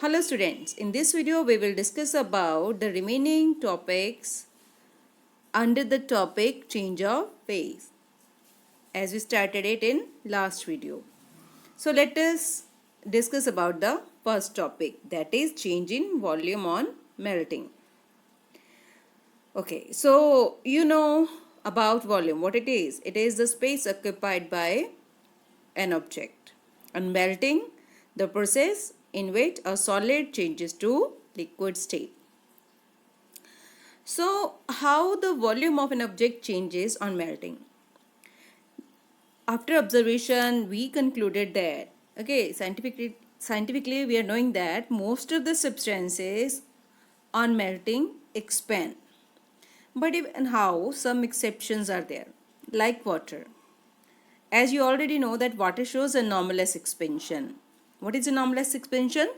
Hello students, in this video we will discuss about the remaining topics under the topic change of phase as we started it in last video. So let us discuss about the first topic, that is change in volume on melting. Okay, so you know about volume, what it is. It is the space occupied by an object. On melting, the process in which a solid changes to liquid state. So, how the volume of an object changes on melting? After observation, we concluded that, okay, scientifically we are knowing that most of the substances on melting expand. But even how, some exceptions are there, like water. As you already know that water shows anomalous expansion. What is anomalous expansion?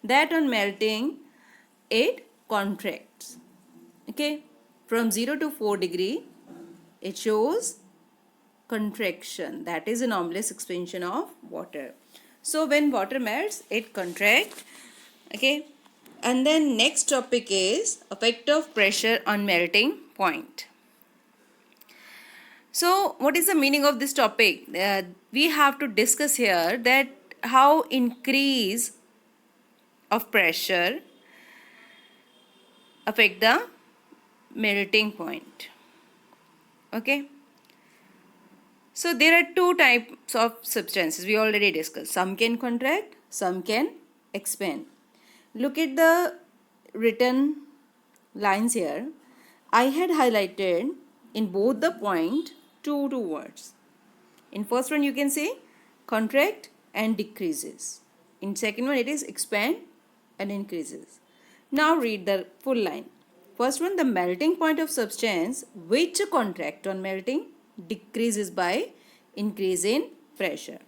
That on melting, it contracts. Okay, from 0 to 4 degree, it shows contraction. That is anomalous expansion of water. So when water melts, it contracts. Okay, and then next topic is effect of pressure on melting point. So what is the meaning of this topic? We have to discuss here that how increase of pressure affect the melting point. Okay. So there are two types of substances we already discussed. Some can contract, some can expand. Look at the written lines here. I had highlighted in both the point two words. In first one you can say contract and decreases. In second one it is expand and increases. Now read the full line. First one, the melting point of substance which contract on melting decreases by increase in pressure.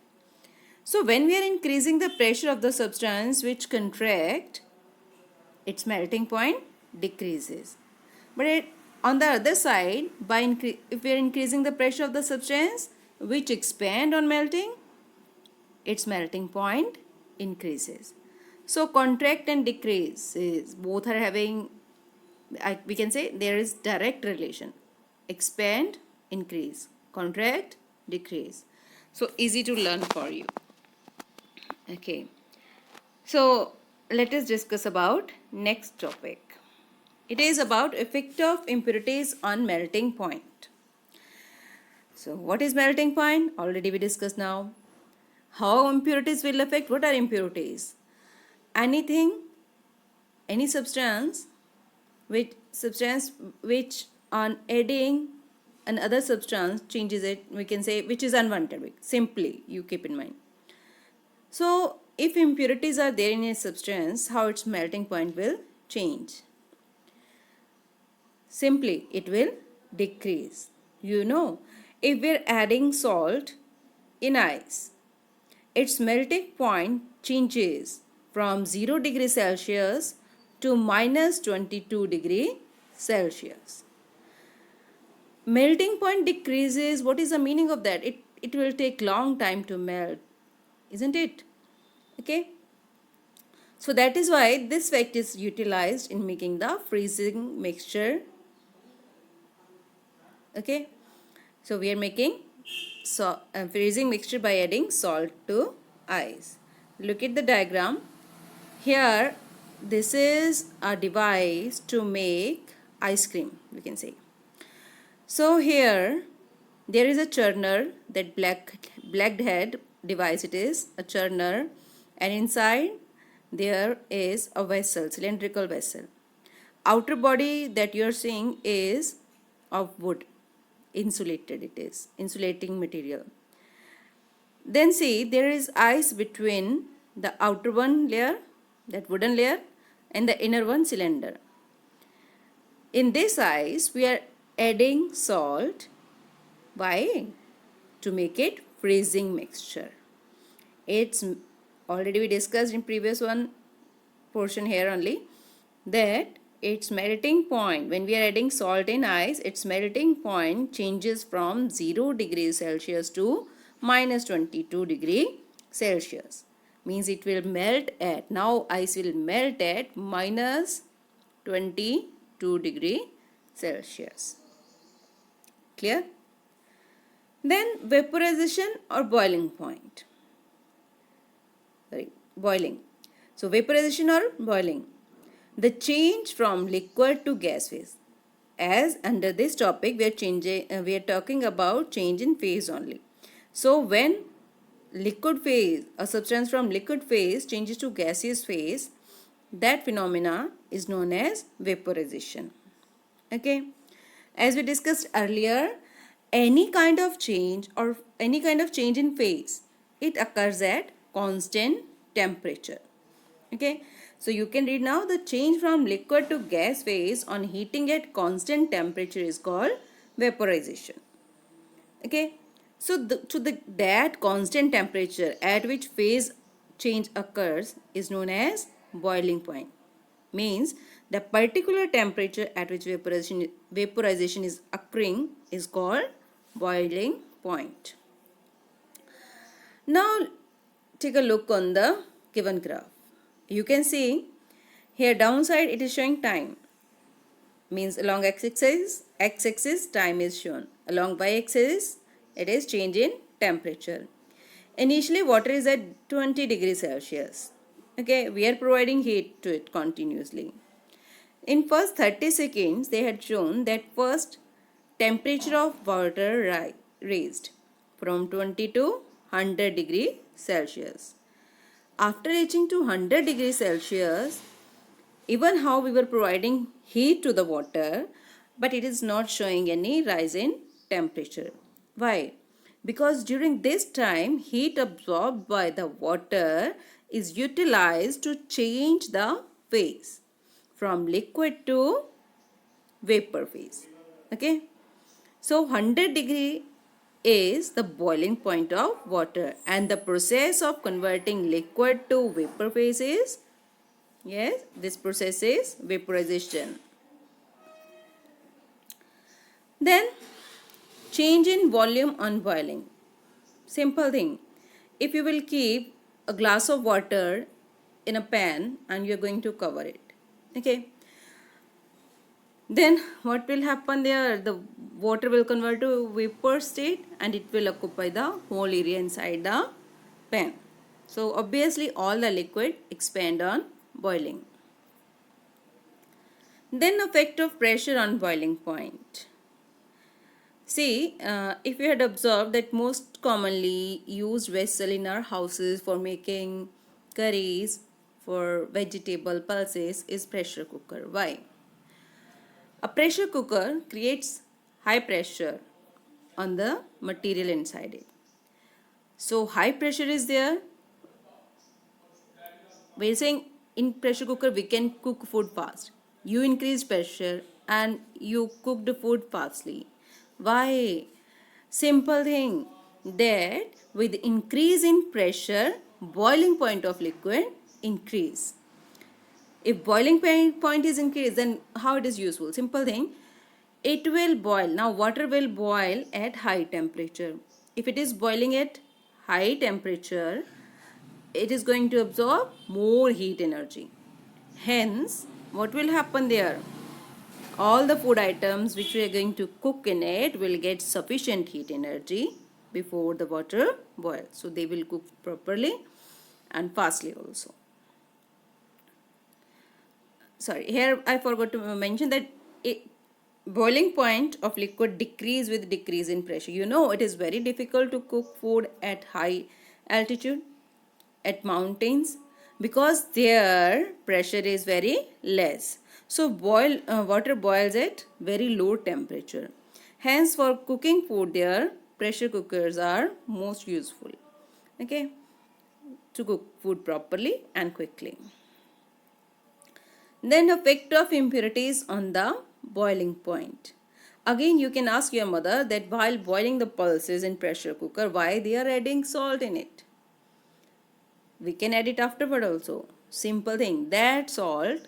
So when we are increasing the pressure of the substance which contract, its melting point decreases. But on the other side, if we are increasing the pressure of the substance which expand on melting, its melting point increases. So contract and decrease both are having, we can say there is direct relation. Expand, increase. Contract, decrease. So easy to learn for you. Okay. So let us discuss about next topic. It is about effect of impurities on melting point. So what is melting point? Already we discussed now. How impurities will affect? What are impurities? Anything, any substance which on adding another substance changes it, we can say, which is unwanted. Simply you keep in mind. So if impurities are there in a substance, how its melting point will change? Simply it will decrease. You know, if we are adding salt in ice, its melting point changes from 0 degree Celsius to minus 22 degree Celsius. Melting point decreases. What is the meaning of that? It will take long time to melt, isn't it? Okay. So that is why this fact is utilized in making the freezing mixture. Okay. So we are making freezing mixture by adding salt to ice. Look at the diagram. Here, this is a device to make ice cream, we can say. So here, there is a churner, that black head device it is, a churner, and inside there is a vessel, cylindrical vessel. Outer body that you are seeing is of wood, insulated it is, insulating material. Then see, there is ice between the outer one layer, that wooden layer, and the inner one, cylinder. In this ice we are adding salt. Why? To make it freezing mixture. It's already we discussed in previous one portion here only, that its melting point, when we are adding salt in ice, its melting point changes from 0 degree Celsius to minus 22 degree Celsius. means it will melt at, now ice will melt at minus 22 degree Celsius. Clear? Then vaporization or boiling point. Sorry, boiling. So vaporization or boiling. The change from liquid to gas phase. As under this topic we are talking about change in phase only. So when liquid phase, a substance from liquid phase changes to gaseous phase, that phenomena is known as vaporization. Okay, as we discussed earlier, any kind of change or any kind of change in phase, it occurs at constant temperature. Okay, so you can read now, the change from liquid to gas phase on heating at constant temperature is called vaporization. Okay, so that constant temperature at which phase change occurs is known as boiling point. Means the particular temperature at which vaporization is occurring is called boiling point. Now take a look on the given graph. You can see here downside it is showing time, means along x-axis time is shown, along y-axis it is change in temperature. Initially water is at 20 degrees Celsius. Okay, we are providing heat to it continuously. In first 30 seconds they had shown that first temperature of water raised from 20 to 100 degree Celsius. After reaching to 100 degrees Celsius, even how we were providing heat to the water, but it is not showing any rise in temperature. Why? Because during this time, heat absorbed by the water is utilized to change the phase from liquid to vapor phase. Okay. So 100 degree is the boiling point of water, and the process of converting liquid to vapor phase is, yes, this process is vaporization. Then change in volume on boiling. Simple thing. If you will keep a glass of water in a pan and you are going to cover it, okay, then what will happen there? The water will convert to vapor state and it will occupy the whole area inside the pan. So obviously all the liquid expand on boiling. Then effect of pressure on boiling point. See, if you had observed that most commonly used vessel in our houses for making curries, for vegetable pulses is pressure cooker. Why? A pressure cooker creates high pressure on the material inside it. So high pressure is there. We're saying in pressure cooker we can cook food fast. You increase pressure and you cook the food fastly. Why? Simple thing, that with increase in pressure, boiling point of liquid increase. If boiling point is increased, then how it is useful? Simple thing, it will boil. Now water will boil at high temperature. If it is boiling at high temperature, it is going to absorb more heat energy. Hence, what will happen there? All the food items which we are going to cook in it will get sufficient heat energy before the water boils. So they will cook properly and fastly also. Sorry, here I forgot to mention that boiling point of liquid decrease with decrease in pressure. You know, it is very difficult to cook food at high altitude, at mountains, because their pressure is very less. So water boils at very low temperature. Hence for cooking food there, pressure cookers are most useful. Okay, to cook food properly and quickly. Then effect of impurities on the boiling point. Again you can ask your mother that while boiling the pulses in pressure cooker, why they are adding salt in it? We can add it afterward also. Simple thing, that salt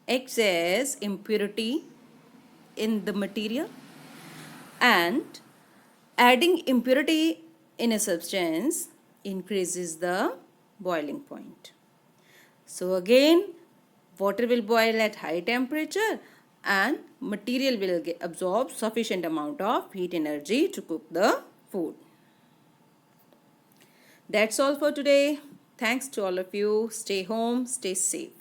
excess impurity in the material, and adding impurity in a substance increases the boiling point. So again, water will boil at high temperature and material will absorb sufficient amount of heat energy to cook the food. That's all for today. Thanks to all of you. Stay home, stay safe.